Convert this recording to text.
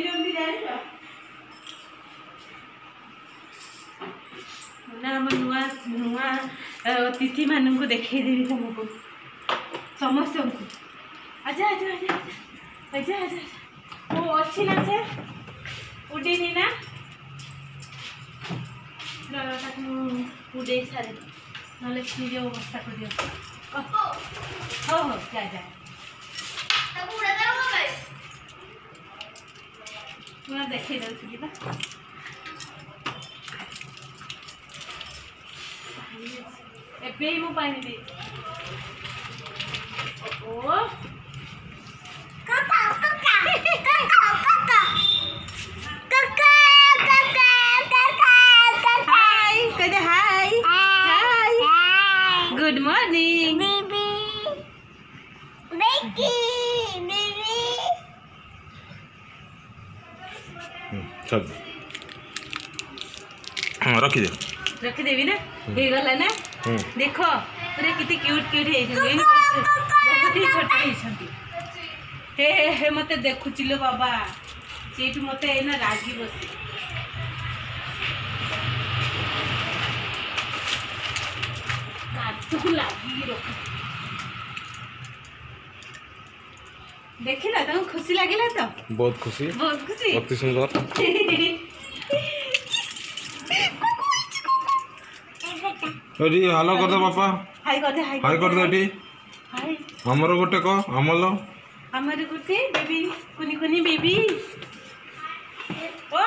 देइजोंती जानिबा ना हम नुआ नुआ अतिथि मानन को देखै देबी तुमको समस्त को आजा आजा आजा आजा आजा ओ अच्छी ना से उडीनी ना उड़े सारे ना निजे अवस्था कर दियो हो हो जा जा तब उड़ा दे हो गाइस मैं देखे दउछि बा एबे मु पानी दे ओ काका काका काका काका काका काका हाय कदे hi hi good morning baby baby baby सब रखी देवी ना हे गला ना देखो पूरा कितने क्यूट क्यूट है बहुत ही छोटे है हे हे मते देखुची लो बाबा सेठू मते एना रागी बसी काटू लागी रख देखिला तुम खुशी लागिला तो बहुत खुशी अति सुंदर एडी हेलो कर दे पापा हाय कर दे एडी हाय हमरो गोटे को हमलो हमारे गोटे बेबी कुनी कुनी बेबी ओ